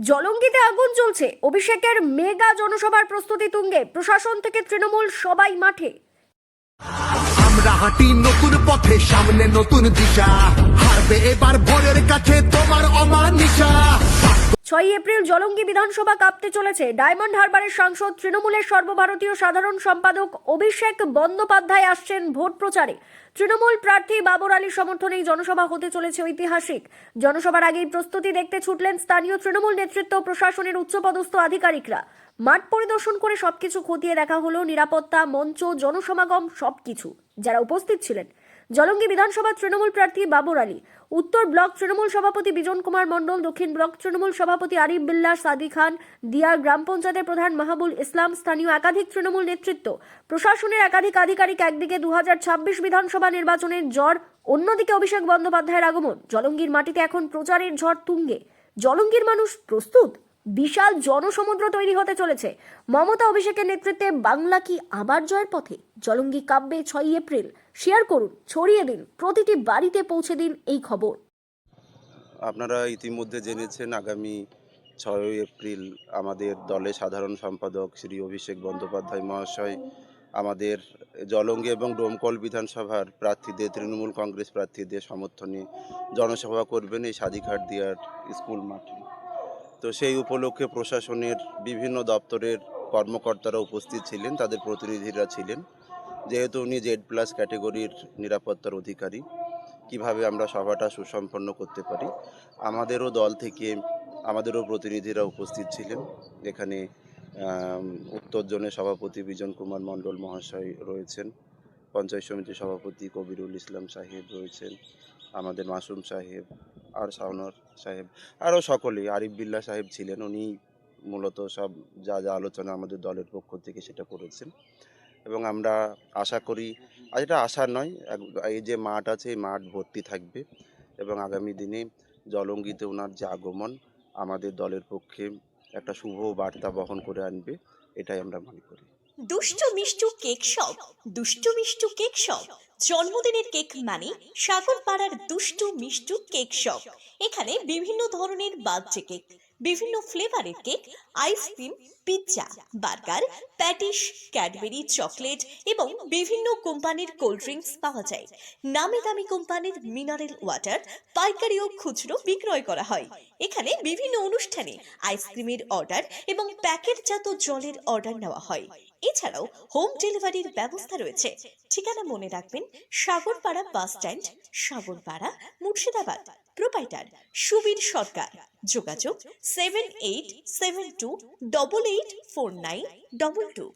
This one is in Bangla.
জলঙ্গিতে আগুন জ্বলছে, অভিষেকের মেগা জনসভার প্রস্তুতি তুঙ্গে, প্রশাসন থেকে তৃণমূল সবাই মাঠে। আমরা হাঁটি নতুন পথে, সামনে নতুন দিশা, হারবে এবার ভোরের কাছে তোমার অমানিসা। 6 এপ্রিল জলঙ্গি বিধানসভা কাঁপতে চলেছে। ডায়মন্ড হারবারের সাংসদ, তৃণমূলের সর্বভারতীয় সাধারণ সম্পাদক অভিষেক বন্দ্যোপাধ্যায় আসছেন ভোট প্রচারে। তৃণমূল প্রার্থী বাবর আলীর সমর্থনে এই জনসভা হতে চলেছে ঐতিহাসিক। জনসভার আগেই প্রস্তুতি দেখতে ছুটলেন স্থানীয় তৃণমূল নেতৃত্ব, প্রশাসনের উচ্চপদস্থ আধিকারিকরা। মাঠ পরিদর্শন করে সবকিছু খতিয়ে দেখা হলো, নিরাপত্তা, মঞ্চ, জনসমাগম সবকিছু। যারা উপস্থিত ছিলেন: জলঙ্গি বিধানসভা তৃণমূল প্রার্থী বাবর আলী, উত্তর ব্লক তৃণমূল সভাপতি বিজন কুমার মণ্ডল, দক্ষিণ ব্লক তৃণমূল সভাপতি আরিফ বিল্লাহ সাদি খান, দিয়ার গ্রাম পঞ্চায়েতের প্রধান মাহবুল ইসলাম, স্থানীয় একাধিক তৃণমূল নেতৃত্ব, প্রশাসনের একাধিক আধিকারিক। একদিকে 2026 বিধানসভা নির্বাচনের ঝড়, অন্যদিকে অভিষেক বন্দ্যোপাধ্যায়ের আগমন। জলঙ্গির মাটিতে এখন প্রচারের ঝড় তুঙ্গে। জলঙ্গির মানুষ প্রস্তুত। বিশাল জনসমুদ্র তৈরি হতে চলেছে। মমতা অভিষেকের নেতৃত্বে বাংলা কি আবার জয়ের পথে? জলঙ্গি কাব্যে 6 এপ্রিল। শেয়ার করুন, ছড়িয়ে দিন, প্রতিটি বাড়িতে পৌঁছে দিন এই খবর। আপনারা ইতিমধ্যে জেনেছেন, আগামী 6 এপ্রিল আমাদের দলের সাধারণ সম্পাদক শ্রী অভিষেক বন্দ্যোপাধ্যায় মহাশয় আমাদের জলঙ্গি এবং ডোমকল বিধানসভার প্রার্থীদের, তৃণমূল কংগ্রেস প্রার্থীদের সমর্থনে জনসভা করবেন এই সাদিঘাট দিয়ার স্কুল মাঠে। তো সেই উপলক্ষে প্রশাসনের বিভিন্ন দপ্তরের কর্মকর্তারা উপস্থিত ছিলেন, তাদের প্রতিনিধিরা ছিলেন। যেহেতু উনি Z+ ক্যাটেগরির নিরাপত্তার অধিকারী, কিভাবে আমরা সভাটা সুসম্পন্ন করতে পারি, আমাদেরও দল থেকে আমাদেরও প্রতিনিধিরা উপস্থিত ছিলেন। এখানে উত্তর জোনের সভাপতি বিজন কুমার মণ্ডল মহাশয় রয়েছেন, পঞ্চায়েত সমিতির সভাপতি কবিরুল ইসলাম সাহেব রয়েছেন, আমাদের মাসুম সাহেব আর শাওনর সাহেব, আরও সকলেই, আরিফ বিল্লাহ সাহেব ছিলেন। উনি মূলত সব যা যা আলোচনা আমাদের দলের পক্ষ থেকে সেটা করেছেন। এবং আমরা আশা করি, আর এটা আশা নয়, এই যে মাঠ আছে এই মাঠ ভর্তি থাকবে এবং আগামী দিনে জলঙ্গিতে ওনার যে আগমন আমাদের দলের পক্ষে একটা শুভ বার্তা বহন করে আনবে, এটাই আমরা মনে করি। দুষ্টু মিষ্টু কেক শপ, দুষ্টু মিষ্টু কেক শপ। জন্মদিনের কেক মানে সাগর পাড়ার দুষ্টু মিষ্টু কেক শপ। এখানে বিভিন্ন ধরনের বার্থডে কেক, বিভিন্ন ফ্লেভারের cake, ice cream, pizza, burger, patties, Cadbury, chocolate এবং বিভিন্ন কোম্পানির কোল্ড ড্রিঙ্কস পাওয়া যায়। নামি দামি কোম্পানির মিনারেল ওয়াটার পাইকারি ও খুচরো বিক্রয় করা হয়। এখানে বিভিন্ন অনুষ্ঠানে আইসক্রিমের অর্ডার এবং প্যাকেটজাত জলের অর্ডার নেওয়া হয়। এছাড়াও হোম ডেলিভারির ব্যবস্থা রয়েছে। ঠিকানা মনে রাখবেন, Sagarpara bus stand, Sagarpara, Murshidabad. Proprietor Subir Sarkar. যোগাযোগ 7872884922।